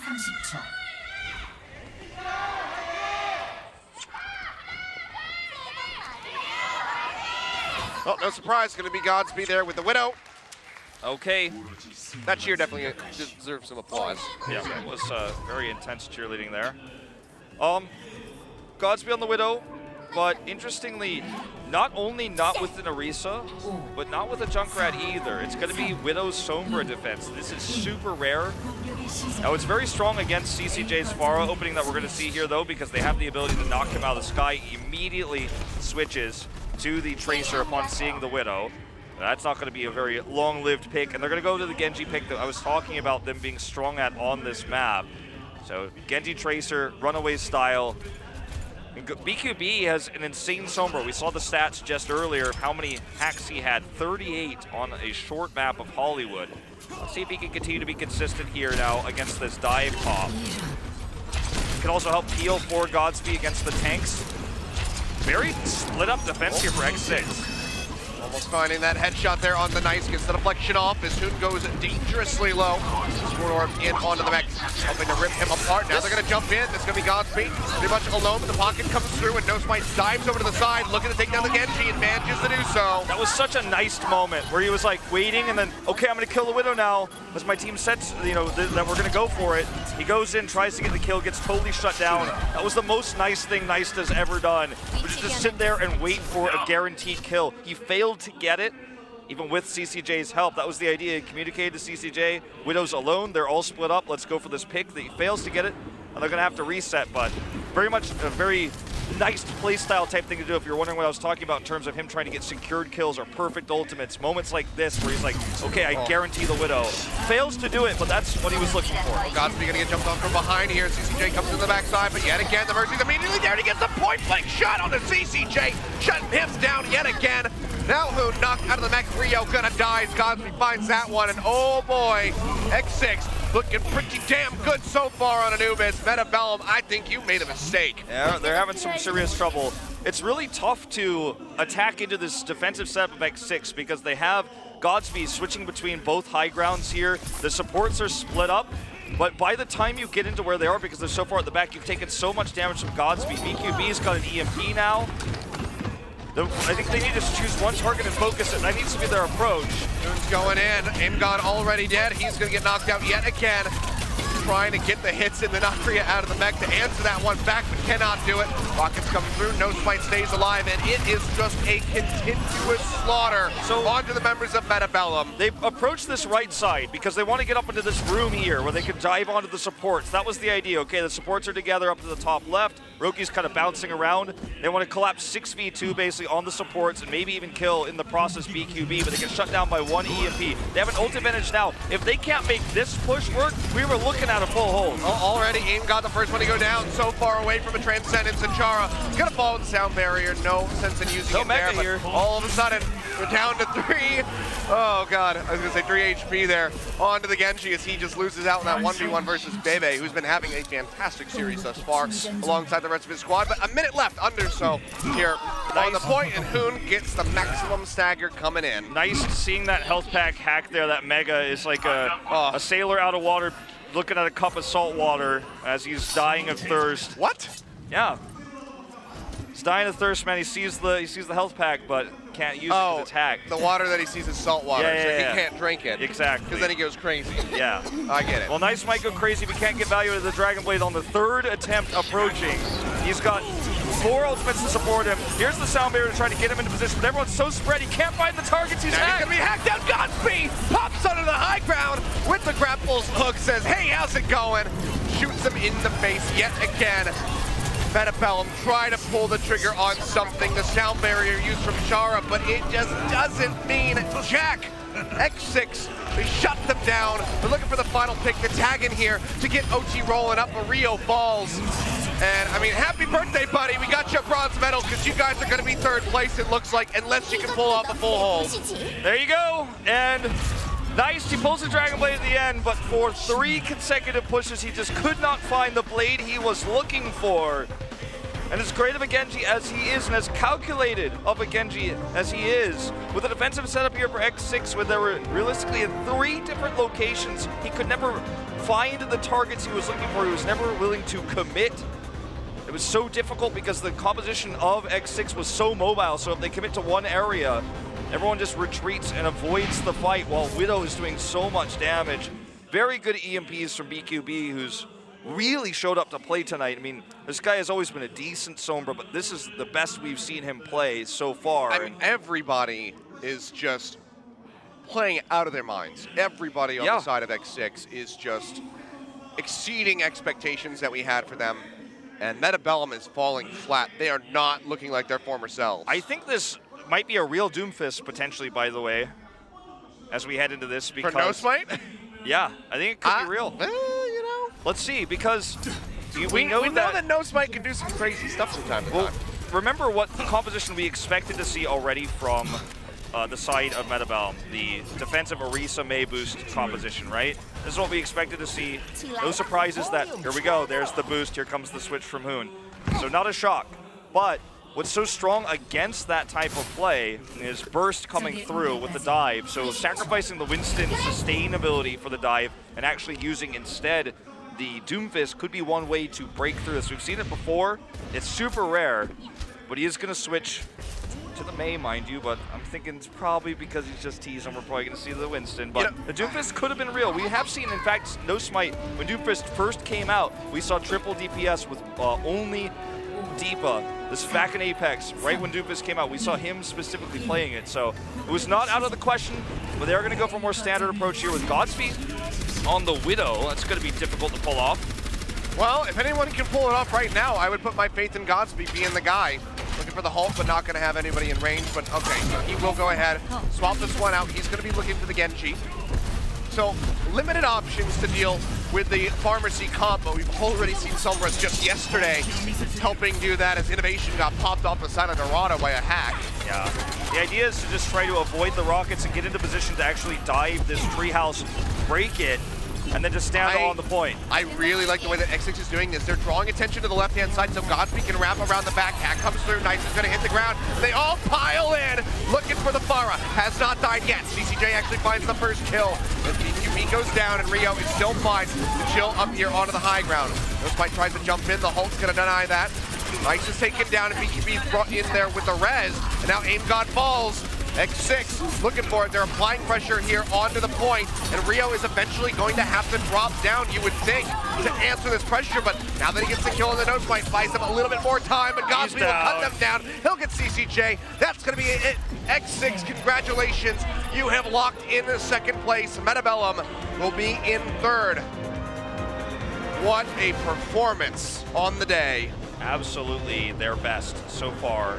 30초. Well, no surprise, going to be Godspeed there with the Widow. Okay. That cheer definitely deserves some applause. Yeah, it was very intense cheerleading there. Godspeed on the Widow, but interestingly, not only not with an Orisa, but not with a Junkrat either. It's going to be Widow's Sombra defense. This is super rare. Now, it's very strong against CCJ's Pharah opening that we're going to see here, though, because they have the ability to knock him out of the sky. Immediately switches to the Tracer upon seeing the Widow. That's not going to be a very long-lived pick, and they're going to go to the Genji pick that I was talking about them being strong at on this map. So Genji Tracer, runaway style. And BQB has an insane Sombra. We saw the stats just earlier of how many hacks he had, 38 on a short map of Hollywood. Let's see if he can continue to be consistent here now against this dive top. Can also help peel for Godspeed against the tanks. Very split up defense here for X6. Almost finding that headshot there on the nice, gets the deflection off as Hoon goes dangerously low. Schröder in onto the mech, helping to rip him apart. Now they're going to jump in. It's going to be Godspeed pretty much alone, but the pocket comes through and No Smite dives over to the side, looking to take down the Genji and manages to do so. That was such a nice moment where he was like waiting and then, okay, I'm going to kill the Widow now as my team sets, you know, that we're going to go for it. He goes in, tries to get the kill, gets totally shut down. That was the most nice thing Nice has ever done, which is just sit there and wait for a guaranteed kill. He failed to get it, even with CCJ's help. That was the idea. He communicated to CCJ, Widow's alone, they're all split up, let's go for this pick. He fails to get it, and they're going to have to reset, but very much a very nice playstyle type thing to do if you're wondering what I was talking about in terms of him trying to get secured kills or perfect ultimates. Moments like this where he's like, okay, I guarantee the Widow. Fails to do it, but that's what he was looking for. Godspeed going to get jumped on from behind here. CCJ comes to the backside, but yet again, the Mercy's immediately there to get the point-blank shot on the CCJ, shutting him down yet again. Now Hoon knocked out of the mech. Rio gonna die as Godspeed finds that one, and oh boy, X6 looking pretty damn good so far on Anubis. Bellum, I think you made a mistake. Yeah, they're having some serious trouble. It's really tough to attack into this defensive setup of X6 because they have Godspeed switching between both high grounds here. The supports are split up, but by the time you get into where they are, because they're so far at the back, you've taken so much damage from Godspeed. BQB's got an EMP now. I think they need to choose one target and focus it. That needs to be their approach. Hoon's going in. Aimgon already dead. He's going to get knocked out yet again. Trying to get the hits in the Nakria out of the mech to answer that one back, but cannot do it. Rockets coming through. No Smite stays alive, and it is just a continuous slaughter onto the members of Bellum. They approached this right side because they want to get up into this room here where they could dive onto the supports. That was the idea. Okay, the supports are together up to the top left. Roki's kind of bouncing around. They want to collapse 6v2 basically on the supports and maybe even kill in the process BQB, but they get shut down by one EMP. They have an ult advantage now. If they can't make this push work, we were looking at a full hold. Already AIM got the first one to go down, so far away from a Transcendence, and Chara gonna fall in the sound barrier. No sense in using it there, here. But all of a sudden, we're down to 3. Oh god, I was gonna say 3 HP there. Onto the Genji as he just loses out in that 1v1 versus Bebe, who's been having a fantastic series thus far, alongside the rest of his squad. But a minute left under, so here on the point, and Hoon gets the maximum stagger coming in. Nice seeing that health pack hack there. That Mega is like a sailor out of water looking at a cup of salt water as he's dying of thirst. What? Yeah. He's dying of thirst, man. He sees the health pack, but can't use it because it's hacked. The water that he sees is salt water, so he can't drink it. Exactly. Because then he goes crazy. Yeah. I get it. Well, Nice might go crazy, but can't get value out of the Dragon Blade on the 3rd attempt approaching. He's got 4 ultimates to support him. Here's the sound barrier to try to get him into position, but everyone's so spread, he can't find the targets he's hacked. He's gonna be hacked down. Godspeed pops onto the high ground with the grapples hook, says, hey, how's it going? Shoots him in the face yet again. Bellum try to pull the trigger on something. The sound barrier used from Chara, but it just doesn't mean jack. X6, they shut them down. They're looking for the final pick, the tag in here to get OT rolling up, but Rio falls. And I mean, happy birthday, buddy. We got you a bronze medal because you guys are going to be 3rd place, it looks like, unless you can pull off a full hold. There you go. And Nice, he pulls the Dragon Blade at the end, but for 3 consecutive pushes, he just could not find the blade he was looking for. And as great of a Genji as he is, and as calculated of a Genji as he is, with a defensive setup here for X6, where there were realistically in 3 different locations, he could never find the targets he was looking for. He was never willing to commit. It was so difficult because the composition of X6 was so mobile, so if they commit to one area, everyone just retreats and avoids the fight while Widow is doing so much damage. Very good EMPs from BQB, who's really showed up to play tonight. I mean, this guy has always been a decent Sombra, but this is the best we've seen him play so far. I mean, everybody is just playing out of their minds. Everybody on the side of X6 is just exceeding expectations that we had for them. And Bellum is falling flat. They are not looking like their former selves. I think this might be a real Doomfist, potentially, by the way, as we head into this. Because, for no smite? Yeah, I think it could be real. You know. Let's see, because we know that no smite can do some crazy stuff sometimes. Well, remember what the composition we expected to see already from the side of Bellum, the defensive Orisa May boost composition, right? This is what we expected to see. No surprises that, here we go, there's the boost, here comes the switch from Hoon. So not a shock, but what's so strong against that type of play is burst coming through with the dive. So sacrificing the Winston sustainability for the dive and actually using instead the Doomfist could be one way to break through this. We've seen it before, it's super rare, but he is gonna switch to the May, mind you, but I'm thinking it's probably because he's just teasing. We're probably going to see the Winston, but the Doomfist could have been real. We have seen, in fact, no smite. When Doomfist first came out, we saw triple DPS with only Deepa. This is back in Apex, right when Doomfist came out. We saw him specifically playing it, so it was not out of the question, but they are going to go for a more standard approach here with Godspeed on the Widow. That's going to be difficult to pull off. Well, if anyone can pull it off right now, I would put my faith in Godspeed being the guy. Looking for the Hulk, but not going to have anybody in range. But okay, so he will go ahead, swap this one out. He's going to be looking for the Genji. So limited options to deal with the Pharmacy combo. We've already seen Sombras just yesterday helping do that as Innovation got popped off the side of Dorado by a hack. Yeah, the idea is to just try to avoid the rockets and get into position to actually dive this treehouse, break it, and then just stand on the point. I really like the way that X6 is doing this. They're drawing attention to the left-hand side, so Godspeed can wrap around the back. Hack comes through, Nice is gonna hit the ground. They all pile in, looking for the Pharah. Has not died yet. CCJ actually finds the first kill. As BQB goes down, and Rio is still fine to chill up here onto the high ground. No Smite tries to jump in, the Hulk's gonna deny that. Nice is taken down, and BQB brought in there with the res, and now Aim God falls. X6 looking for it. They're applying pressure here onto the point, and Rio is eventually going to have to drop down, you would think, to answer this pressure, but now that he gets the kill on the nose fight, buys them a little bit more time, but Godspeed will cut them down. He'll get CCJ. That's going to be it. X6, congratulations. You have locked in the second place. Bellum will be in third. What a performance on the day. Absolutely their best so far.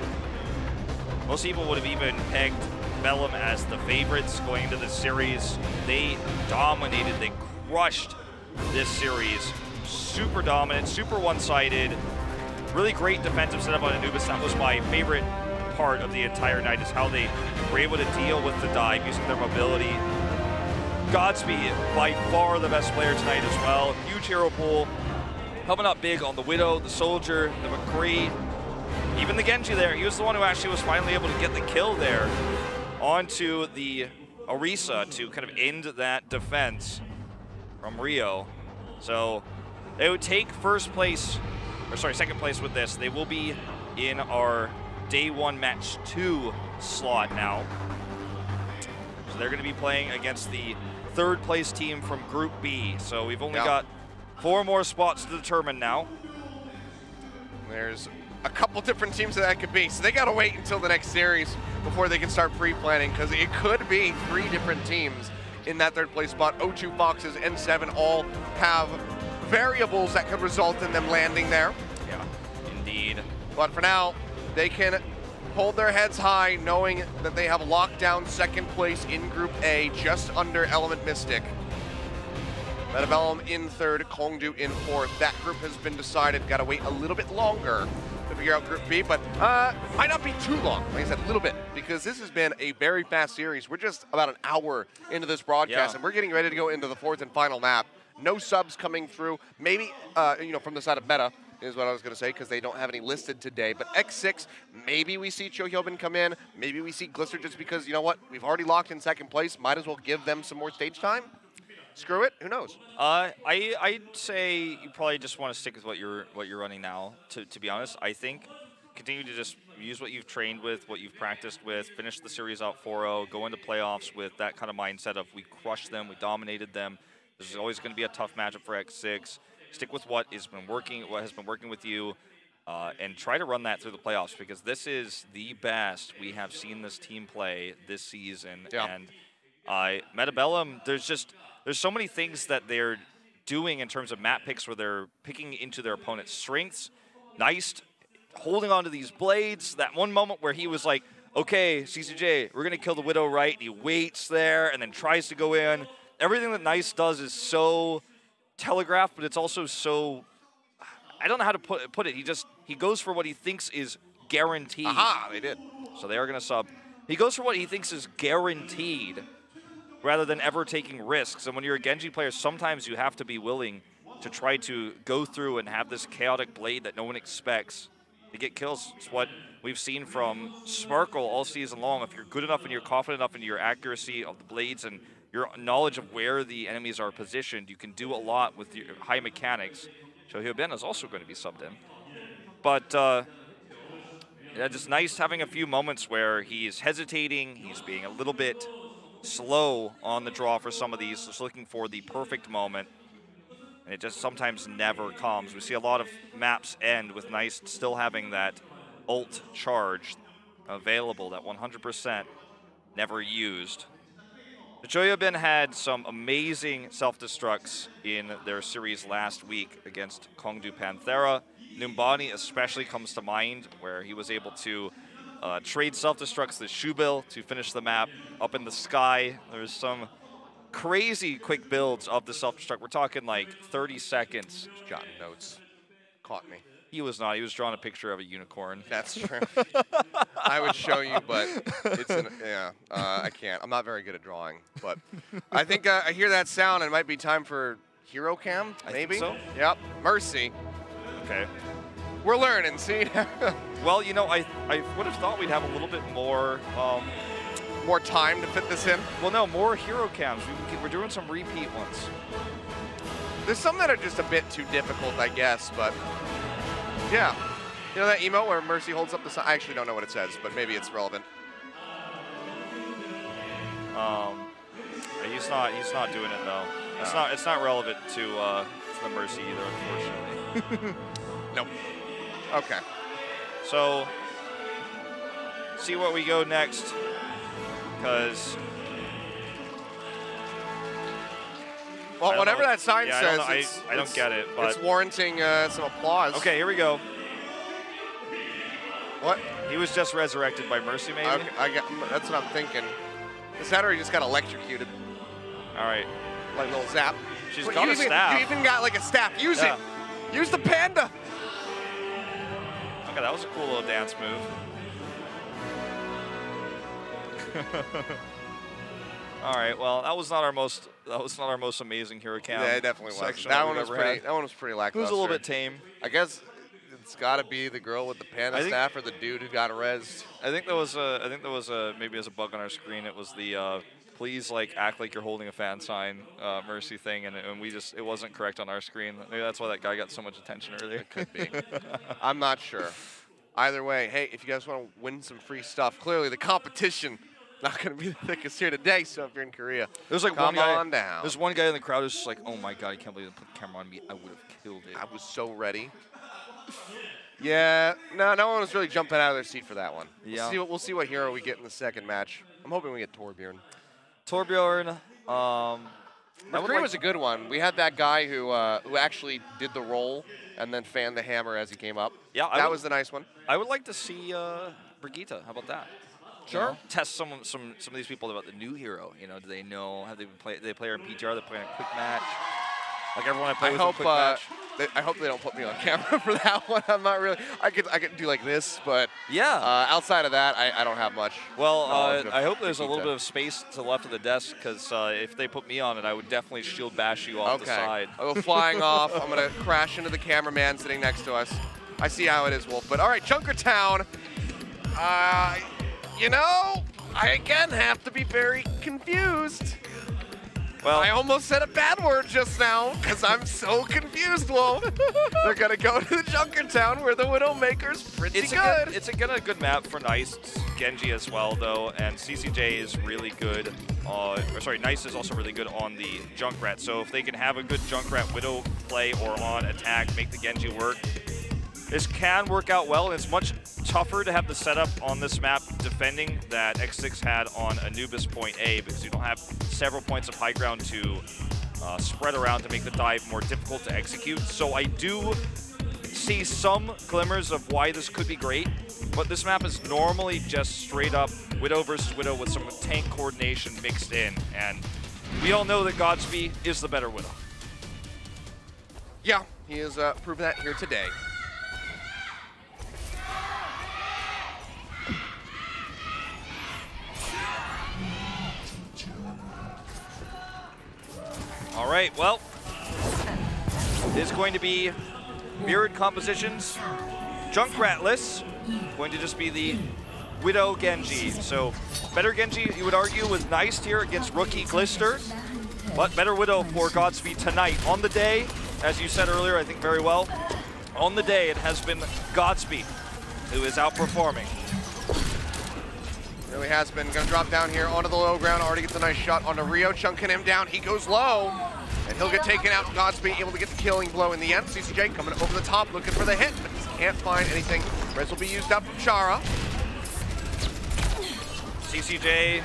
Most people would have even pegged Bellum as the favorites going into the series. They dominated, they crushed this series. Super dominant, super one-sided. Really great defensive setup on Anubis. That was my favorite part of the entire night, is how they were able to deal with the dive using their mobility. Godspeed, by far the best player tonight as well. Huge hero pool. Helping out big on the Widow, the Soldier, the McCree. Even the Genji there, he was the one who actually was finally able to get the kill there onto the Orisa to kind of end that defense from Rio. So they would take second place with this. They will be in our day 1 match 2 slot now. So they're going to be playing against the third place team from Group B. So we've only got 4 more spots to determine now. There's a couple different teams that could be, so they gotta wait until the next series before they can start pre-planning, because it could be 3 different teams in that third place spot. O2 Foxes and 7 all have variables that could result in them landing there. Yeah, indeed. But for now, they can hold their heads high knowing that they have locked down second place in Group A, just under Element Mystic. Bellum in third, Kongdu in fourth. That group has been decided. Gotta wait a little bit longer to figure out Group B, but might not be too long. Like I said, a little bit, because this has been a very fast series. We're just about an hour into this broadcast, and we're getting ready to go into the 4th and final map. No subs coming through. Maybe, from the side of Meta is what I was going to say, because they don't have any listed today. But X6, maybe we see Cho Hyobin come in. Maybe we see Glisser, just because, you know what, we've already locked in second place. Might as well give them some more stage time. screw it. Who knows? I'd say you probably just want to stick with what you're running now. To be honest, I think continue to just use what you've trained with, what you've practiced with, finish the series out 4-0, go into playoffs with that kind of mindset of we crushed them, we dominated them. This is always going to be a tough matchup for X6. Stick with what has been working with you, and try to run that through the playoffs, because this is the best we have seen this team play this season. Yeah. And Bellum, there's so many things that they're doing in terms of map picks where they're picking into their opponent's strengths. Nice holding on to these blades. That one moment where he was like, okay, CCJ, we're going to kill the Widow, right? And he waits there and then tries to go in. Everything that Nice does is so telegraphed, but it's also so, I don't know how to put it. He goes for what he thinks is guaranteed. Aha, they did. So they are going to sub. He goes for what he thinks is guaranteed rather than ever taking risks. And when you're a Genji player, sometimes you have to be willing to try to go through and have this chaotic blade that no one expects to get kills. It's what we've seen from Sparkle all season long. If you're good enough and you're confident enough in your accuracy of the blades and your knowledge of where the enemies are positioned, you can do a lot with your high mechanics. Shohyo is also going to be subbed in. But yeah, just Nice having a few moments where he's hesitating, he's being a little bit slow on the draw for some of these, just looking for the perfect moment. And it just sometimes never comes. We see a lot of maps end with Nice still having that ult charge available, that 100% never used. The Choyobin had some amazing self-destructs in their series last week against Kongdu Panthera. Numbani especially comes to mind, where he was able to trade self-destructs with Shubil to finish the map up in the sky. There's some crazy quick builds of the self-destruct. We're talking like 30 seconds. Just jotting notes. Caught me. He was not. He was drawing a picture of a unicorn. That's true. I would show you, but it's I can't. I'm not very good at drawing, but I think I hear that sound. And it might be time for Hero Cam, maybe. I think so. Yep. Mercy. Okay. We're learning. See. Well, you know, I would have thought we'd have a little bit more. More time to fit this in? Well, no, more hero cams. We're doing some repeat ones. There's some that are just a bit too difficult, I guess, but yeah. You know that emote where Mercy holds up the sign? I actually don't know what it says, but maybe it's relevant. He's not doing it though. It's not relevant to the Mercy either, unfortunately. Nope. Okay. So see what we go next. Because, well, whatever that sign says, I don't get it. But it's warranting some applause. Okay, here we go. What? He was just resurrected by Mercy, maybe? Okay, that's what I'm thinking. This Saturday just got electrocuted. All right. Like a little zap. She's got a staff. You even got like a staff. Use it. Use the panda. Okay, that was a cool little dance move. All right. Well, that was not our most amazing hero cam. Yeah, it definitely was. That one was pretty lackluster. It was a little bit tame. I guess it's got to be the girl with the panda staff or the dude who got rezzed. I think there was maybe as a bug on our screen. It was the please act like you're holding a fan sign Mercy thing, and it wasn't correct on our screen. Maybe that's why that guy got so much attention earlier. It could be. I'm not sure. Either way, hey, if you guys want to win some free stuff, clearly the competition not going to be the thickest here today, so if you're in Korea, there's come on down. There's one guy in the crowd who's just like, oh my god, I can't believe they put the camera on me. I would have killed it. I was so ready. Yeah, no one was really jumping out of their seat for that one. Yeah. We'll see what hero we get in the second match. I'm hoping we get Torbjorn. McCree was a good one. We had that guy who actually did the roll and then fanned the hammer as he came up. Yeah, that was the nice one. I would like to see Brigitte. How about that? Sure. You know, test some of these people about the new hero. You know, do they know? Have they been play? They play her in PTR. They're playing a quick match. Like everyone I play with a quick match. I hope they don't put me on camera for that one. I'm not really. I could do like this, but yeah. Outside of that, I don't have much. Well, I hope there's a little bit of space to the left of the desk, because if they put me on it, I would definitely shield bash you off the side. I'll go flying off. I'm gonna crash into the cameraman sitting next to us. I see how it is, Wolf. But all right, Junkertown. You know, I again have to be very confused. Well, I almost said a bad word just now because I'm so confused, Wolf. They're going to go to the Junkertown where the Widowmaker's pretty good. It's a good map for Nice, Genji as well, though, and CCJ is really good. Nice is also really good on the Junkrat. So if they can have a good Junkrat Widow play or on attack, make the Genji work, this can work out well. And it's much tougher to have the setup on this map defending that X6 had on Anubis point A because you don't have several points of high ground to spread around to make the dive more difficult to execute. So I do see some glimmers of why this could be great, but this map is normally just straight up Widow versus Widow with some tank coordination mixed in, and we all know that Godspeed is the better Widow. Yeah, he has proven that here today. All right, well, it is going to be mirrored compositions. Junkratless, going to just be the Widow Genji. So better Genji, you would argue, was Nice here against rookie Glister, but better Widow for Godspeed tonight. On the day, as you said earlier, I think very well, on the day it has been Godspeed who is outperforming. Really has been. Gonna drop down here onto the low ground. Already gets a nice shot onto Rio, chunking him down. He goes low, and he'll get taken out. Godspeed able to get the killing blow in the end. CCJ coming over the top, looking for the hit, but he can't find anything. Res will be used up from Chara. CCJ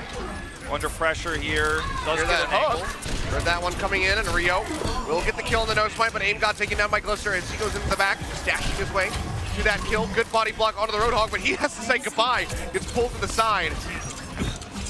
under pressure here. Does Hear get that an angle. Heard that one coming in, and Rio will get the kill in the nose fight, but aim got taken down by Glister as he goes into the back, just dashing his way to that kill. Good body block onto the Roadhog, but he has to say goodbye. Gets pulled to the side.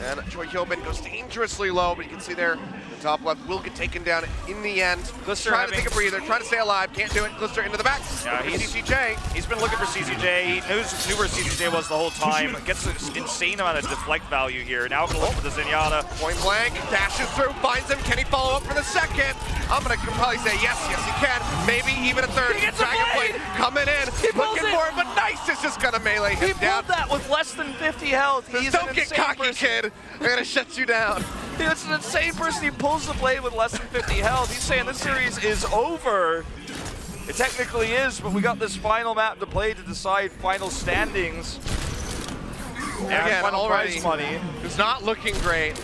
And Choi Hyobin goes dangerously low, but you can see there, the top left will get taken down in the end. Glister trying to take a breather, trying to stay alive, can't do it. Glister into the back. Yeah, CCJ. He's been looking for CCJ. He knew where CCJ was the whole time. Gets an insane amount of deflect value here. Now going to look for the Zenyatta. Point blank, dashes through, finds him. Can he follow up for the second? I'm going to probably say yes, he can. Maybe even a third. Dragon Blade coming in, looking for it, but Nice is just going to melee him down. He pulled that with less than 50 health. He's Don't get cocky, kid. They're going to shut you down. It's an insane person. He pulls the blade with less than 50 health. He's saying this series is over. It technically is, but we got this final map to play to decide final standings. And again, final already prize money. It's not looking great.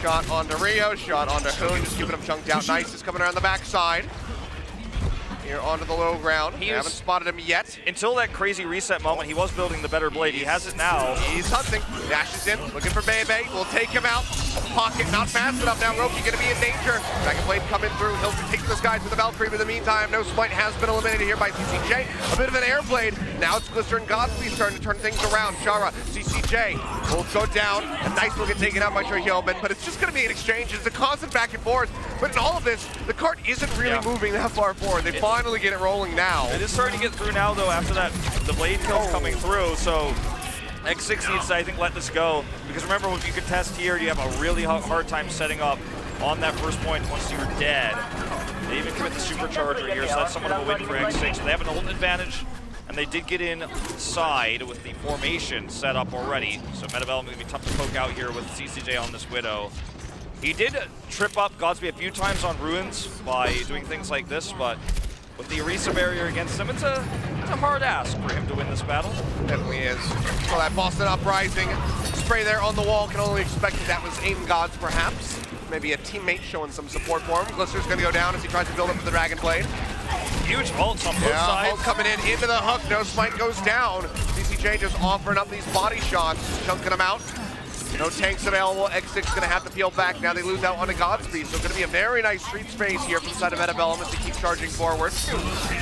Shot onto Rio, shot onto Hoon, just keeping him chunked out. Nice is coming around the backside. Here onto the low ground. They haven't spotted him yet. Until that crazy reset moment, he was building the better blade. He has it now. He's hunting. Dashes in, looking for Bebe. Will take him out. Pocket not fast enough now. Roki going to be in danger. Dragon Blade coming through. He'll take this guy to the Valkyrie, but in the meantime, no smite has been eliminated here by CCJ. A bit of an air blade. Now it's Glister and Godspeed starting to turn things around. Chara, CCJ will go down. And Nice will get taken out by Choi Hyobin, but it's just going to be an exchange. It's a constant back and forth. But in all of this, the cart isn't really moving that far forward. They finally get it rolling now. It is starting to get through now, though, after that, the blade kill's coming through, so X6 needs to, I think, let this go. Because remember, if you contest here, you have a really hard time setting up on that first point once you're dead. They even commit the supercharger here, so that's somewhat of a win for X6. So they have an ult advantage, and they did get inside with the formation set up already. So meta Bellum going to be tough to poke out here with CCJ on this Widow. He did trip up Godspeed a few times on Ruins by doing things like this, but with the Orisa barrier against him, it's a hard ask for him to win this battle. Definitely is. So that Boston Uprising spray there on the wall, can only expect that was Aim Gods perhaps. Maybe a teammate showing some support for him. Glister's going to go down as he tries to build up for the Dragon Blade. Huge ults on both sides. Ult coming in into the hook. No smite goes down. CCJ just offering up these body shots, chunking them out. No tanks available. X6 going to have to peel back. Now they lose out on a Godspeed. So it's going to be a very nice street space here from the side of meta Bellum as they keep charging forward.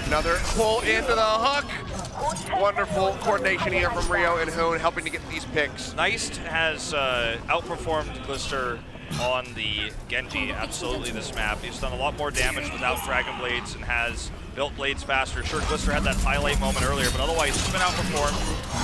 Another pull into the hook. Wonderful coordination here from Rio and Hoon helping to get these picks. Nice has outperformed Glister on the Genji absolutely this map. He's done a lot more damage without Dragon Blades and has built blades faster. Sure, Glister had that highlight moment earlier, but otherwise he's been outperformed.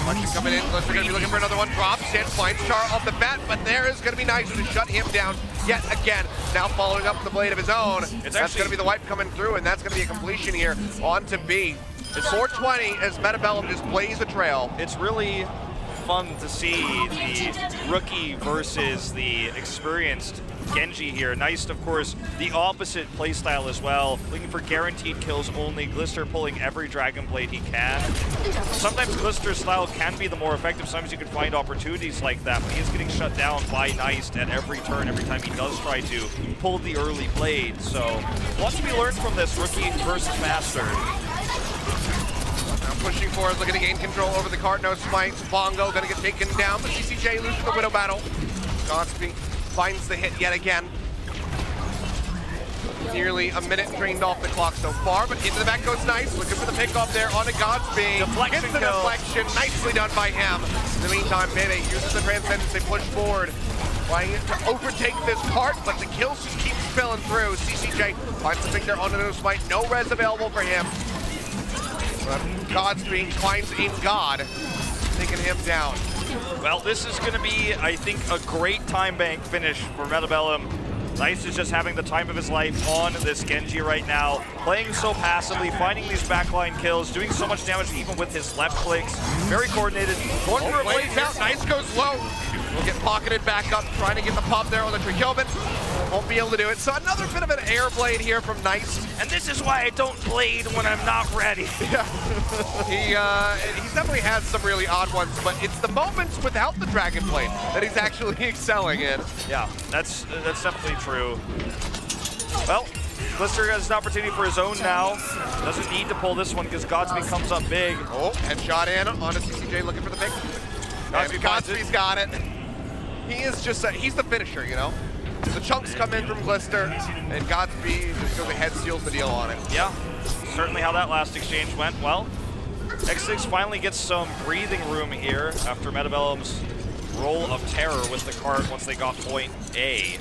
Punch coming in. Glister going to be looking for another one. Drops and finds Char off the bat, but there is going to be Nice to shut him down yet again. Now following up the blade of his own. That's going to be the wipe coming through, and that's going to be a completion here on to B. It's 420 as meta Bellum just blaze a trail. It's really fun to see the rookie versus the experienced Genji here. Nice, of course, the opposite playstyle as well. Looking for guaranteed kills only. Glister pulling every Dragon Blade he can. Sometimes Glister's style can be the more effective. Sometimes you can find opportunities like that, but he is getting shut down by Nice at every turn, every time he does try to pull the early blade. So, lots to be learned from this rookie versus master. Now pushing forward, looking to gain control over the cart. No smite. Bongo gonna get taken down, but CCJ loses the Widow battle. Godspeed finds the hit yet again. Nearly a minute drained off the clock so far, but into the back goes Nice. Looking for the pickoff there on a Godspeed. Deflection Gets the kill. deflection. Nicely done by him. In the meantime, Bebe uses the Transcendence. They push forward, trying to overtake this cart, but the kills just keep spilling through. CCJ finds the pick there on the no smite. No res available for him. Godspeed finds in God, taking him down. Well, this is going to be, I think, a great time bank finish for Bellum. Nice is just having the time of his life on this Genji right now, playing so passively, finding these backline kills, doing so much damage even with his left clicks. Very coordinated. Going for a blade out. Nice goes low. Will get pocketed back up, trying to get the pop there on the Trichelman. Won't be able to do it. So another bit of an air blade here from Nice. And this is why I don't blade when I'm not ready. Yeah. He's definitely had some really odd ones, but it's the moments without the Dragon Blade that he's actually excelling in. Yeah, that's definitely true. Well, Glister has an opportunity for his own now. Doesn't need to pull this one because Godspeed comes up big. Oh, headshot in onto CCJ looking for the pick. Godspeed's got it. He is just, he's the finisher, you know? The chunks come in from Glister, and Godspeed just goes ahead, seals the deal on it. Yeah, certainly how that last exchange went. Well, X6 finally gets some breathing room here after Metabellum's roll of terror with the cart once they got point A.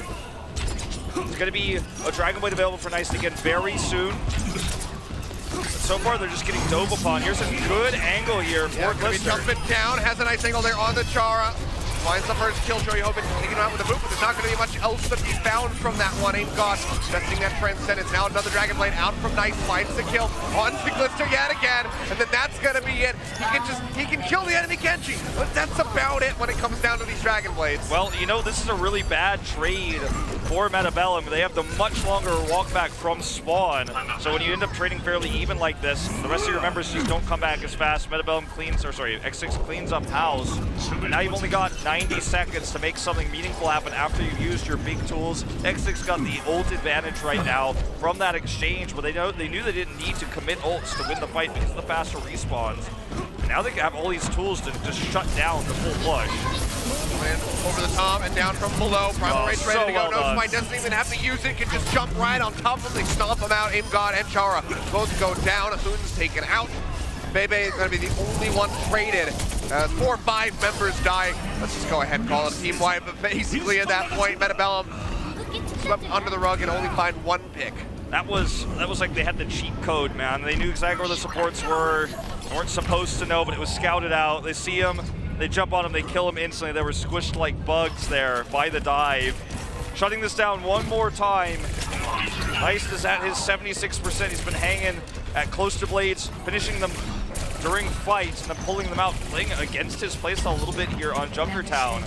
There's going to be a Dragon Blade available for Nice again very soon. But so far, they're just getting dove upon. Here's a good angle here for Glister. Jumping down, has a nice angle there on the Chara. Finds the first kill, Joey hoping taking him out with a boot, but there's not going to be much else to be found from that one. Aim God, testing that Transcendence. Now another Dragon Blade out from Nice, finds the kill on the Glister yet again, and then that's going to be it. He can kill the enemy Genji, but that's about it when it comes down to these Dragon Blades. Well, you know, this is a really bad trade for Bellum. They have the much longer walk back from spawn, so when you end up trading fairly even like this, the rest of your members just don't come back as fast. Bellum cleans, or sorry, X6 cleans up house, and now you've only got 90 seconds to make something meaningful happen after you've used your big tools. X6 got the ult advantage right now from that exchange, but they knew they didn't need to commit ults to win the fight because of the faster respawns. And now they have all these tools to just shut down the full push. Over the top and down from below. Primal Rage ready to go. Well No Smite doesn't even have to use it. Can just jump right on top of him. They stomp him out. Aim God and Chara both go down. Ahun's taken out. Bebe is going to be the only one traded. 4 or 5 members die. Let's just go ahead and call it a team wipe. But basically at that point, Bellum swept under the rug and only find 1 pick. That was like they had the cheat code, man. They knew exactly where the supports were. They weren't supposed to know, but it was scouted out. They see him, they jump on him, they kill him instantly. They were squished like bugs there by the dive. Shutting this down one more time. Nice is at his 76%. He's been hanging at close to blades, finishing them during fights and then pulling them out, playing against his playstyle a little bit here on Junkertown.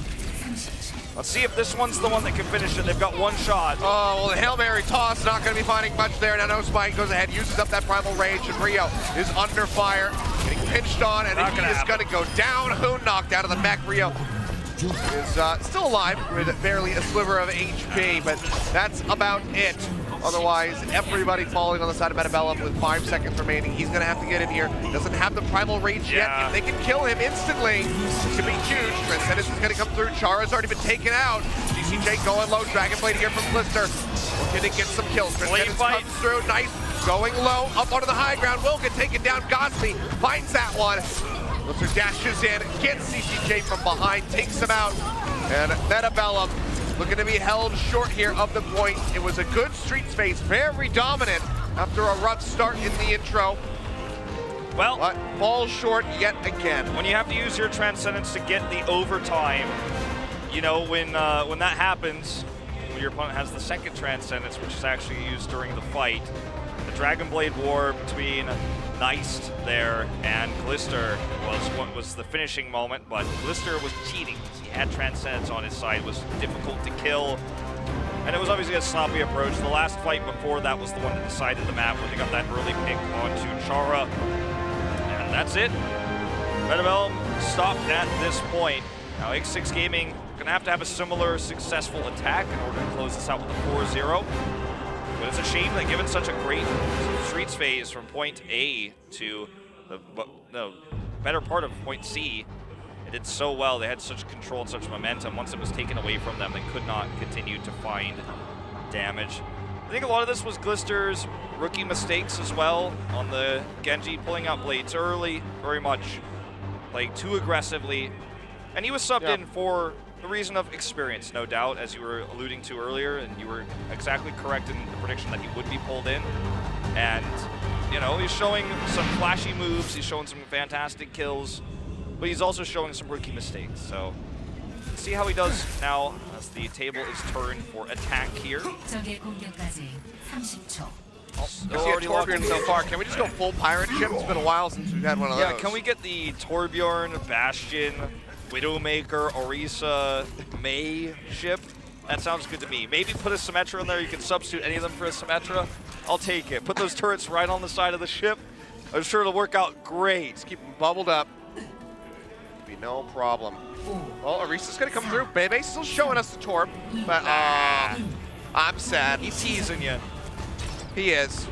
Let's see if this one's the one that can finish it. They've got 1 shot. Oh, well, the Hail Mary toss, not going to be finding much there. Now No Spike goes ahead, uses up that Primal Rage, and Rio is under fire, getting pinched on, and he is going to go down. Hoon knocked out of the mech. Rio is still alive with barely a sliver of HP, but that's about it. Otherwise, everybody falling on the side of Bellum with 5 seconds remaining. He's going to have to get in here. Doesn't have the Primal Rage yet. If they can kill him instantly, it's going to be huge. Transcendence is going to come through. Chara's already been taken out. CCJ going low. Dragon Blade here from Glister. Looking to get some kills. Transcendence comes through. Nice. Going low. Up onto the high ground. Will get taken down. Godspeed finds that one. Glister dashes in. Gets CCJ from behind. Takes him out. And Bellum looking to be held short here of the point. It was a good street space, very dominant after a rough start in the intro. Well, but falls short yet again. When you have to use your Transcendence to get the overtime, you know, when that happens, when your opponent has the second Transcendence, which is actually used during the fight, the Dragon Blade war between Neist there and Glister was what was the finishing moment, but Glister was cheating. He had Transcendence on his side, was difficult to kill, and it was obviously a sloppy approach. The last fight before that was the one that decided the map where they got that early pick onto Chara, and that's it. Bellum stopped at this point. Now X6-Gaming gonna have to have a similar successful attack in order to close this out with a 4-0. But it's a shame that given such a great streets phase from point A to the better part of point C, it did so well. They had such control and such momentum. Once it was taken away from them, they could not continue to find damage. I think a lot of this was Glister's rookie mistakes as well on the Genji, pulling out blades early, very much playing too aggressively. And he was subbed in for the reason of experience, no doubt, as you were alluding to earlier, and you were exactly correct in the prediction that he would be pulled in. And, you know, he's showing some flashy moves, he's showing some fantastic kills, but he's also showing some rookie mistakes. So, let's see how he does now as the table is turned for attack here. I see a Torbjorn so far. Can we just go full pirate ship? It's been a while since we've had one of those. Yeah, can we get the Torbjorn, Bastion, Widowmaker, Orisa, Mei ship? That sounds good to me. Maybe put a Symmetra in there. You can substitute any of them for a Symmetra. I'll take it. Put those turrets right on the side of the ship. I'm sure it'll work out great. Just keep them bubbled up. Be no problem. Well, Orisa's gonna come through. Bebe's still showing us the Torb, but I'm sad. He's teasing you. He is.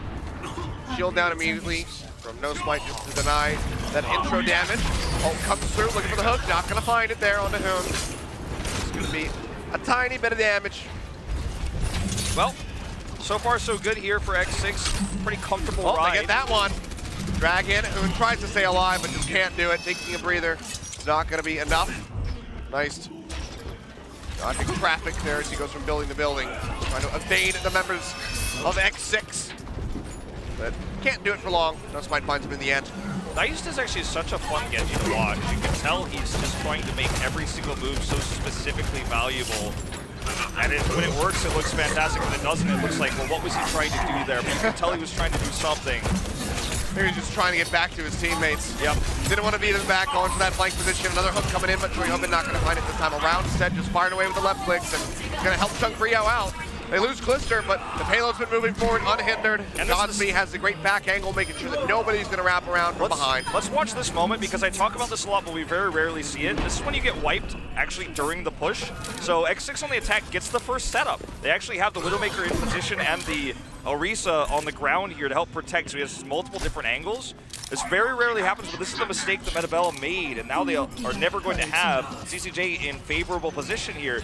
Shield down immediately from No Smite just to deny that intro damage. Ult comes through, looking for the hook. Not gonna find it there on the Hoon. It's gonna be a tiny bit of damage. Well, so far so good here for X6. Pretty comfortable ride. They get that one. Dragon, Hoon tries to stay alive, but just can't do it. Taking a breather. It's not gonna be enough. Nice. Dodging traffic there as he goes from building to building. Trying to evade the members of X6. But can't do it for long. No Smite finds him in the end. Neist is actually such a fun Genji to watch. You can tell he's just trying to make every single move so specifically valuable. And when it works, it looks fantastic. When it doesn't, it looks like, well, what was he trying to do there? But you can tell he was trying to do something. Maybe he's just trying to get back to his teammates. Yep. Didn't want to beat him back, going for that flank position. Another hook coming in, but Choyobin not going to find it this time around. Instead, just firing away with the left clicks and going to help Chunk Rio out. They lose Glister, but the payload's been moving forward unhindered. And Godsby has the great back angle, making sure that nobody's going to wrap around from behind. Let's watch this moment, because I talk about this a lot, but we very rarely see it. This is when you get wiped, actually, during the push. So X6 on the attack gets the first setup. They actually have the Widowmaker in position and the Orisa on the ground here to help protect, so he has multiple different angles. This very rarely happens, but this is the mistake that Bellum made, and now they are never going to have CCJ in favorable position here.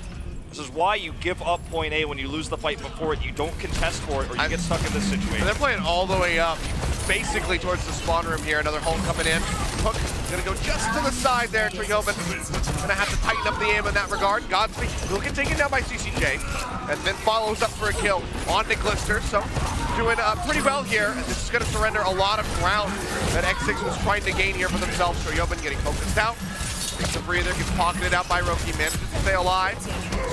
This is why you give up point A when you lose the fight before it. You don't contest for it, or you get stuck in this situation. They're playing all the way up, basically towards the spawn room here. Another Hulk coming in. Hook gonna go just to the side there. Choyobin gonna have to tighten up the aim in that regard. Godsby will get taken down by CCJ, and then follows up for a kill on the Glister. So doing pretty well here. And this is gonna surrender a lot of ground that X6 was trying to gain here for themselves. Choyobin getting focused out. Takes a breather, gets pocketed out by Roki, manages to stay alive.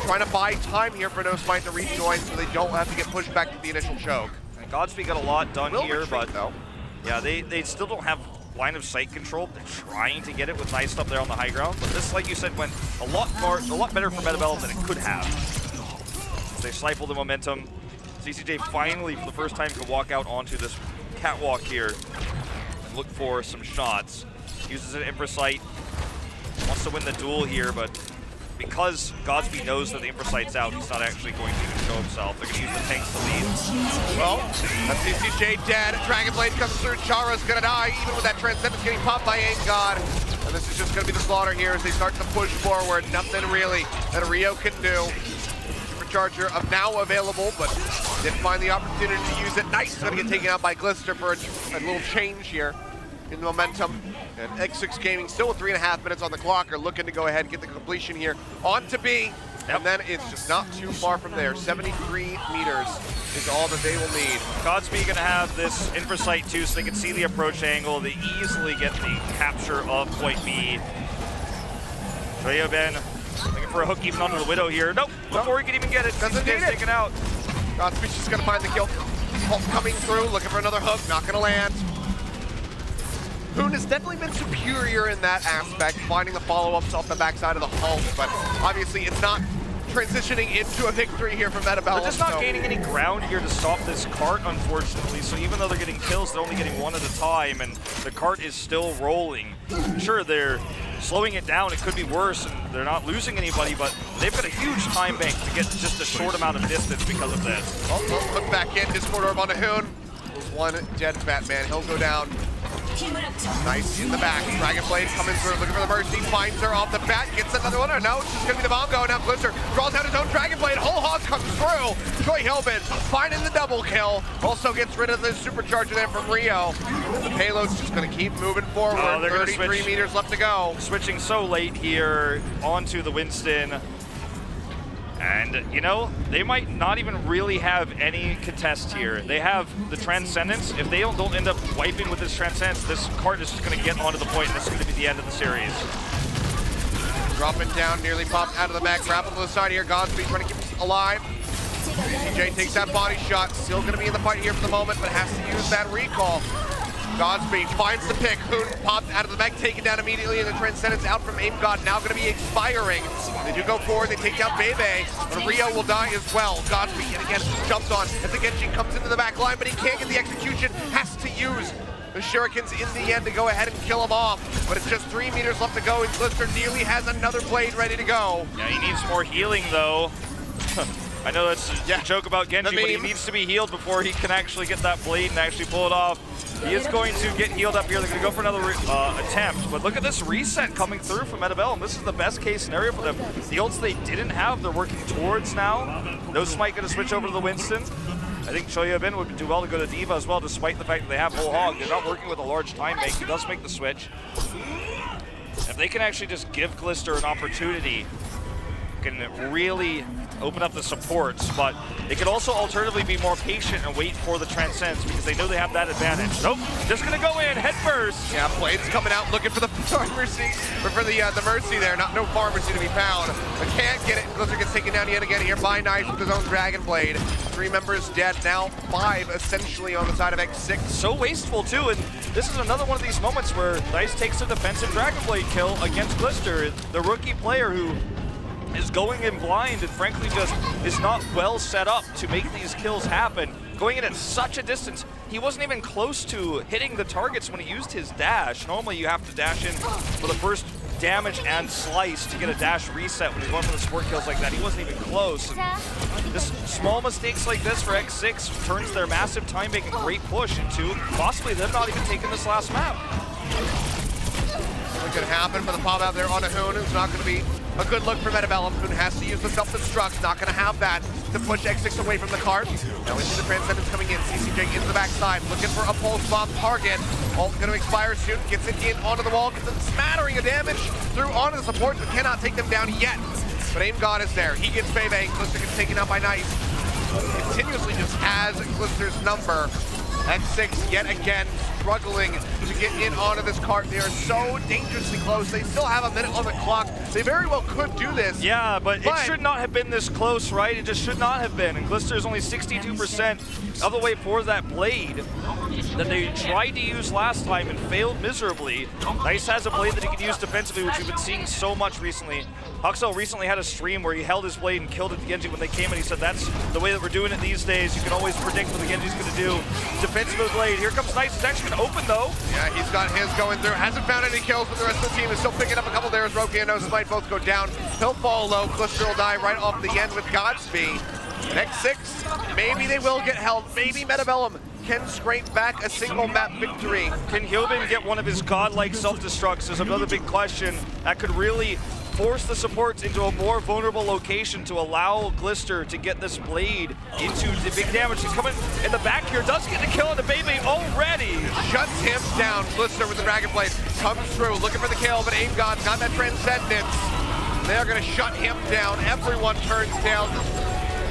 Trying to buy time here for No Smite to rejoin so they don't have to get pushed back to the initial choke. And Godsby got a lot done here, but yeah, they still don't have line of sight control. They're trying to get it with Neist up there on the high ground, but this, like you said, went a lot better for Bellum than it could have. They stifle the momentum. CCJ finally, for the first time, can walk out onto this catwalk here and look for some shots. Uses an Infrasight. Wants to win the duel here, but because Godsby knows that the Infrasight's out, he's not actually going to even show himself. They're going to use the tanks to lead. Well, that's CCJ dead. Dragon Blade comes through. Chara's going to die, even with that Transcendence getting popped by Aim God. And this is just going to be the slaughter here as they start to push forward. Nothing really that Rio can do. Supercharger of now available, but didn't find the opportunity to use it. Neist going to get taken out by Glister for a little change here in the momentum. And X6-Gaming still with 3.5 minutes on the clock are looking to go ahead and get the completion here on to B. And then it's just not too far from there. 73 meters is all that they will need. Godsby gonna have this Infrasight too, so they can see the approach angle. They easily get the capture of point B. Choyobin looking for a hook even onto the Widow here. Nope, before he can even get it, doesn't need it. Taken out. Godsby's just gonna find the kill. Pulp coming through, looking for another hook, not gonna land. Hoon has definitely been superior in that aspect, finding the follow-ups off the backside of the Hulk, but obviously it's not transitioning into a victory here for Bellum. They're just not gaining any ground here to stop this cart, unfortunately, so even though they're getting kills, they're only getting one at a time, and the cart is still rolling. Sure, they're slowing it down, it could be worse, and they're not losing anybody, but they've got a huge time bank to get just a short amount of distance because of this. Oh, look back in, Discord Orb onto Hoon. One dead Batman, he'll go down. Nice in the back. Dragonblade coming through, looking for the Mercy, finds her off the bat, gets another one. No, it's just gonna be the bomb go. Now Glister draws out his own Dragonblade. Whole hog comes through. Troy Hilbin finding the double kill. Also gets rid of the supercharger there from Rio. The payload's just gonna keep moving forward. 33 meters left to go. Switching so late here onto the Winston. And, you know, they might not even really have any contest here. They have the Transcendence. If they don't end up wiping with this Transcendence, this cart is just going to get onto the point, and this is going to be the end of the series. Dropping down, nearly popped out of the mag. Grapple to the side here. Godspeed trying to keep us alive. CJ takes that body shot. Still going to be in the fight here for the moment, but has to use that recall. Godspeed finds the pick. Hoon popped out of the mech, taken down immediately, and the Transcendence out from Aim God, now going to be expiring. They do go forward, they take down Bebe, but Rio will die as well. Godspeed yet again jumped on as the Genji comes into the back line, but he can't get the execution, has to use the shurikens in the end to go ahead and kill him off. But it's just 3 meters left to go, and Glister nearly has another blade ready to go. Yeah, he needs more healing though. I know that's a joke about Genji, but he needs to be healed before he can actually get that blade and actually pull it off. He is going to get healed up here. They're going to go for another attempt. But look at this reset coming through from Bellum. This is the best case scenario for them. The ults they didn't have, they're working towards now. No Smite going to switch over to the Winston. I think Shoyobin would do well to go to Diva as well, despite the fact that they have Whole Hog. They're not working with a large time bank. He does make the switch. If they can actually just give Glister an opportunity, can really open up the supports, but they could also alternatively be more patient and wait for the Transcendence because they know they have that advantage. Nope, just gonna go in head first. Yeah, Blade's coming out looking for the Mercy, or for the Mercy there. No Pharmacy to be found, but can't get it. Glister gets taken down yet again here by Nice with his own Dragon Blade. 3 members dead, now 5 essentially on the side of X6. So wasteful too, and this is another one of these moments where Nice takes a defensive Dragon Blade kill against Glister, the rookie player who is going in blind and frankly just is not well set up to make these kills happen. Going in at such a distance, he wasn't even close to hitting the targets when he used his dash. Normally you have to dash in for the first damage and slice to get a dash reset when you're going for the support kills like that. He wasn't even close. And just small mistakes like this for X6 turns their massive time bank and great push into possibly them not even taking this last map. It could happen, but the pop out there on a Hoon is not going to be a good look for Bellum. Hoon has to use the self-destruct, not going to have that to push X6 away from the cart. Now we see the Transcendence coming in, CCJ into the backside, looking for a pulse bomb target. Ult's going to expire soon, gets it in onto the wall, gets a smattering of damage through onto the supports, but cannot take them down yet. But Aim God is there, he gets Bebe, Glister gets taken out by Nice. Continuously just has Glister's number. X6 yet again struggling to get in onto this cart. They are so dangerously close. They still have a minute on the clock. They very well could do this. Yeah, but it should not have been this close, right? It just should not have been. And Glister is only 62% of the way for that blade that they tried to use last time and failed miserably. Nice has a blade that he can use defensively, which we've been seeing so much recently. Huxel recently had a stream where he held his blade and killed it to Genji when they came in. He said, that's the way that we're doing it these days. You can always predict what the Genji's going to do. Defensive blade. Here comes Nice. It's actually going to open, though. Yeah, he's got his going through. Hasn't found any kills, but the rest of the team is still picking up a couple there as Roki and Noses might both go down. He'll fall low. Glister will die right off the end with Godspeed. X6, maybe they will get held. Maybe Bellum can scrape back a single map victory. Can Hyobin get one of his godlike self-destructs is another big question that could really force the supports into a more vulnerable location to allow Glister to get this blade into the big damage. He's coming in the back here, does get the kill on the Bebe already. Shuts him down. Glister with the Dragon Blade comes through, looking for the kill, but Aim God's got that Transcendence. They're gonna shut him down. Everyone turns tails.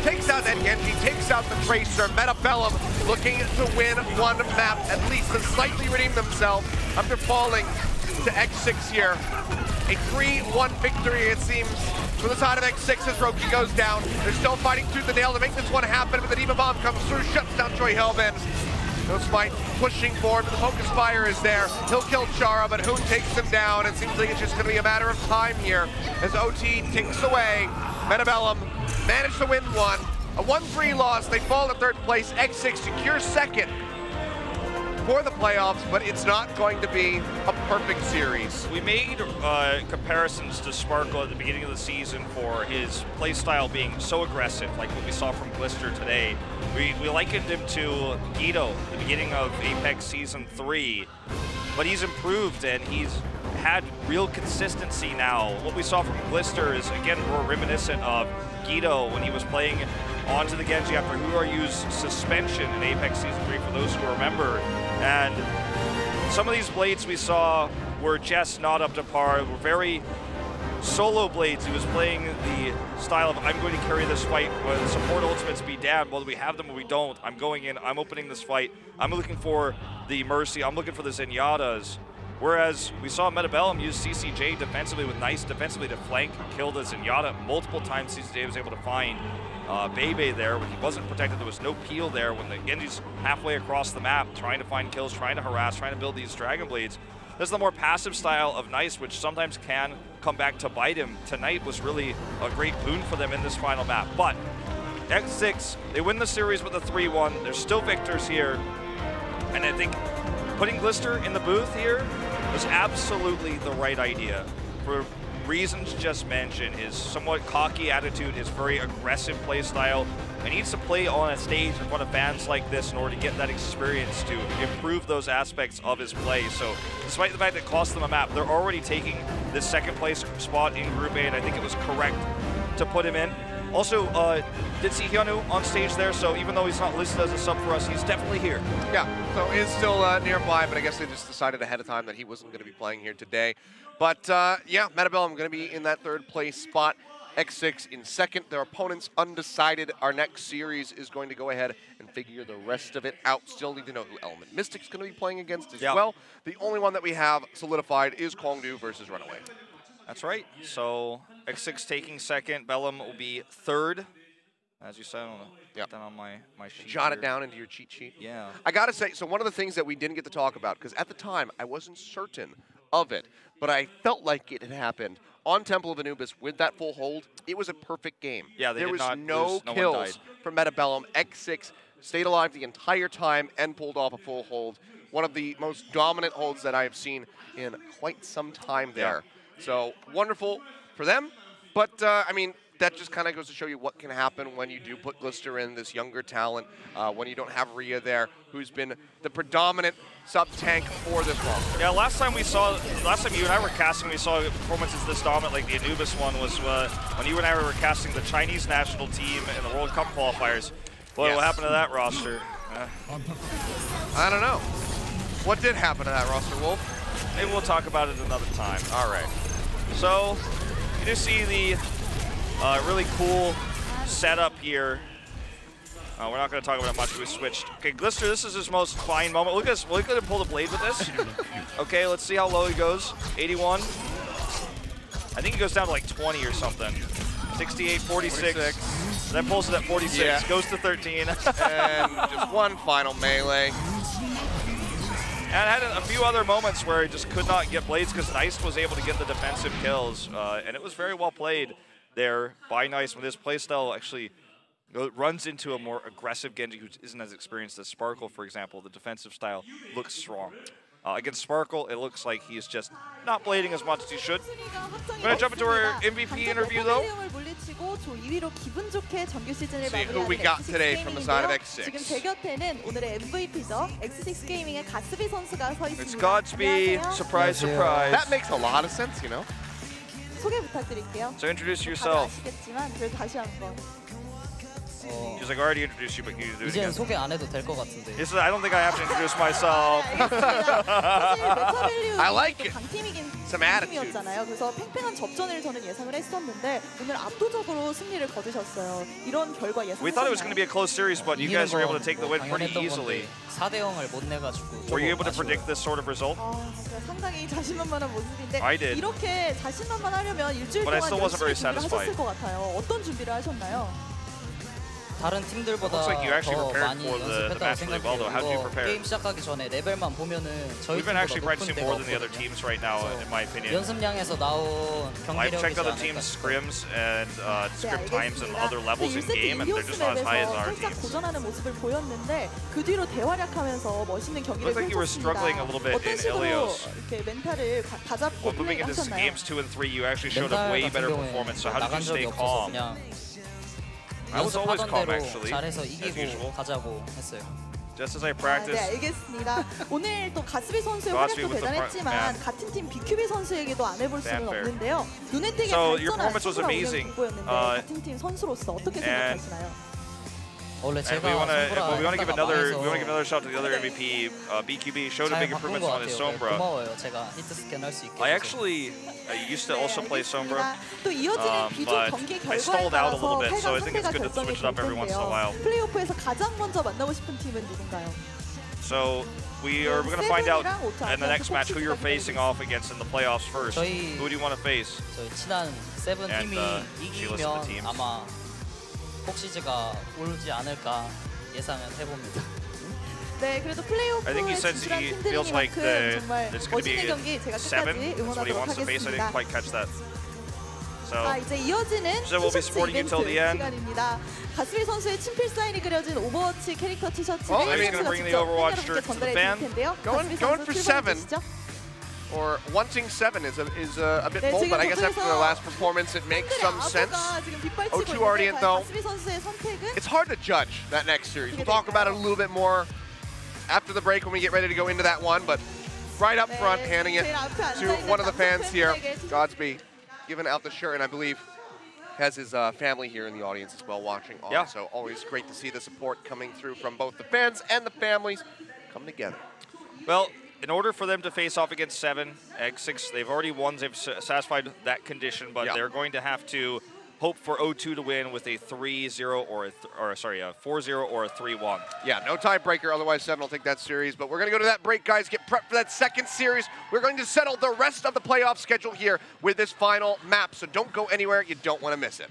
Takes out that Genji, takes out the Tracer. Bellum looking to win one map, at least to slightly redeem themselves after falling to X6 here. A 3-1 victory, it seems, For the side of X6 as Roki goes down. They're still fighting tooth and nail to make this one happen, but the Diva Bomb comes through, shuts down Troy Hellman. No Smite pushing forward, but the Focus Fire is there. He'll kill Chara, but Hoon takes him down. It seems like it's just gonna be a matter of time here as OT ticks away. Bellum managed to win one. A 1-3 loss, they fall to third place. X6 secures second for the playoffs, but it's not going to be a perfect series. We made comparisons to Sparkle at the beginning of the season for his playstyle being so aggressive, like what we saw from Glister today. We likened him to Guido at the beginning of Apex Season 3, but he's improved and he's had real consistency now. What we saw from Glister is, again, more reminiscent of Guido when he was playing onto the Genji after Hura used suspension in Apex Season 3, for those who remember. And some of these blades we saw were just not up to par, were very solo blades. He was playing the style of, I'm going to carry this fight when support ultimates be damned, whether we have them or we don't. I'm going in, I'm opening this fight, I'm looking for the Mercy, I'm looking for the Zenyatas. Whereas we saw Bellum use CCJ defensively with nice defensively to flank, kill the Zenyatta multiple times. CCJ was able to find Bebe there when he wasn't protected. There was no peel there when the Genji's halfway across the map trying to find kills, trying to harass, trying to build these Dragon Blades. This is the more passive style of Nice, which sometimes can come back to bite him. Tonight was really a great boon for them in this final map. But X6, they win the series with a 3-1. They're still victors here. And I think putting Glister in the booth here was absolutely the right idea. For reasons just mentioned, his somewhat cocky attitude, his very aggressive play style. He needs to play on a stage in front of fans like this in order to get that experience to improve those aspects of his play. So despite the fact that it cost them a map, they're already taking this second place spot in Group A, and I think it was correct to put him in. Also, did see Hyunwoo on stage there, so even though he's not listed as a sub for us, he's definitely here. Yeah, so he's still nearby, but I guess they just decided ahead of time that he wasn't going to be playing here today. But yeah, Bellum going to be in that third place spot. X6 in second. Their opponents undecided. Our next series is going to go ahead and figure the rest of it out. Still need to know who Element Mystic's going to be playing against as well. The only one that we have solidified is Kwangdu versus Runaway. That's right. So X6 taking second. Bellum will be third. As you said, I'm gonna put that on my sheet. Jot it down into your cheat sheet. Yeah. I gotta say, so one of the things that we didn't get to talk about, because at the time I wasn't certain of it, but I felt like it had happened on Temple of Anubis with that full hold. It was a perfect game. Yeah, there was no kills from Bellum. X6 stayed alive the entire time and pulled off a full hold. One of the most dominant holds that I have seen in quite some time there. Yeah. So wonderful for them, but I mean, that just kind of goes to show you what can happen when you do put Glister in, this younger talent, when you don't have Rhea there, who's been the predominant sub-tank for this roster. Yeah, last time you and I were casting, we saw performances this dominant, like the Anubis one was when you and I were casting the Chinese national team in the World Cup qualifiers. Boy, what happened to that roster? I don't know. What did happen to that roster, Wolf? Maybe we'll talk about it another time. All right. So, you do see the really cool setup here. We're not going to talk about it much. We switched. Okay, Glister, this is his most fine moment. Look at him pull the blade with this. Okay, let's see how low he goes. 81. I think he goes down to like 20 or something. 68, 46. Then pulls it at 46. Goes to 13. And just one final melee. And had a few other moments where he just could not get blades because Nice was able to get the defensive kills. And it was very well played there by Nice when this playstyle actually runs into a more aggressive Genji who isn't as experienced as Sparkle, for example. The defensive style looks strong. Against Sparkle, it looks like he's just not blading as much as he should. We're going to jump into our MVP interview, though. See who we got today from the side of X6. It's Godspeed. Surprise, surprise. That makes a lot of sense, you know. So introduce yourself. He's like, I already introduced you, but can you do it again? 소개 안 해도 될 것 같은데. I don't think I have to introduce myself. I like it. some attitude. 팀이었잖아요. 그래서 팽팽한 접전을 저는 예상을 했었는데 오늘 압도적으로 승리를 거두셨어요. 이런 결과 We thought it was going to be a 예상하셨나요? close series, but you guys were able to take the win pretty easily. 4대 0을 못 내가지고. Were you able to predict this sort of result? 상당히 자신만만한 모습인데 I did. 이렇게 자신만만하려면 일주일 But I 동안 still wasn't very 열심히 준비를 satisfied. 하셨을 것 같아요. 어떤 준비를 하셨나요? 다른 팀들보다 Looks like you actually 더 prepared 많이 for the 연습했다고 match really well, though. How did you 생각해요. prepare? 게임 시작하기 전에 레벨만 보면은 저희 We've been actually 팀보다 practicing 높은 more 데가 than the other 없거든요. teams right now, in my opinion. 연습량에서 나온 I've checked 경기력이지 other 않을까 teams' 싶어요. scrims and script times and other levels in 1세트 game, and they're just not as high as our 살짝 teams. 고전하는 모습을 보였는데 그 뒤로 대활약하면서 멋있는 경기를 Looked like you were 펼쳤습니다. struggling a little bit 어떤 in 식으로 Achilios. 이렇게 멘탈을 다잡고 Well, moving 플레이를 into 하셨나요? games 2 and 3, you actually showed 멘탈 a way 같은 better 경우에 performance. So how did you 나간 적이 stay 없어서 calm? 그냥 I was always 연습하던 calm 대로 actually, 잘해서 as usual. 이기고 가자고 했어요. Just as I 네, practiced. 알겠습니다. 오늘 또 가스비 선수의 가스비 활약도 with the 대단했지만 man. 같은 팀 BQB 선수에게도 안 해볼 수는 Fanfare. 없는데요. 눈에 띄게 So, your 발전한 performance was 승부라 amazing. 운영이 돋보였는데 같은 팀 선수로서 어떻게 and- 생각하시나요? 원래 And 제가 we want to 손보라 give another 망해서 shot to the other MVP. BQB showed a 잘 big 바꾼 improvements 것 on his 같아요. Sombra. 고마워요. 제가 히트 스캔 할 수 있게. I 해서. actually used to also play Sombra. 또 이어지는 비조 but 경기 I 결과에 stalled out a little 따라서 bit, so I 8강 think it's 상대가 good to 결정이 switch it up 될 every once in a while. 텐데요. 플레이오프에서 가장 먼저 만나고 싶은 팀은 누군가요? So we're going to find out in the next match who you're facing off against in the playoffs first. Who do you want to face? 저희 친한 세븐 And, 팀이 Achilios and the teams. 이기면 아마 폭시즈가 오르지 않을까 예상은 해봅니다. 네, 그래도 I think he 플레이오프에 said 진출한 he feels like 팀들이니만큼 정말 it's going to 멋있는 be 경기 제가 7. 끝까지 That's what he 응원하도록 wants to face. I didn't 하겠습니다. quite catch that. So 이제 이어지는 So we'll be 티셔츠 sporting you 이벤트 till the end. 시간입니다. 가스비 선수의 친필 사인이 그려진 오버워치 캐릭터 티셔츠를 Well, I mean, 선수가 bring the 직접 Overwatch 팬여러분께 shirt to the 전달해 fan. 드릴 텐데요. Going 가스비 for 선수 7. 출발해 주시죠. Or wanting 7 is a bit 네, bold, 지금 but I guess after the 도쿄에서 last performance, it makes some sense. 아버가 지금 빗발치고 O2 already 있는데 in though. 가스비 선수의 선택은 It's hard to judge that next series. We'll talk about it a little bit more after the break when we get ready to go into that one, but right up front, handing it to one of the fans here, Godsby, giving out the shirt, and I believe has his family here in the audience as well watching on. Yeah. So always great to see the support coming through from both the fans and the families come together. well, in order for them to face off against 7, X6, they've already won. They've satisfied that condition, but Yeah. they're going to have to hope for O2 to win with a 3-0 or a 4-0 or a 3-1. Yeah, no tiebreaker, otherwise 7 will take that series. But we're going to go to that break, guys. Get prepped for that second series. We're going to settle the rest of the playoff schedule here with this final map. So don't go anywhere. You don't want to miss it.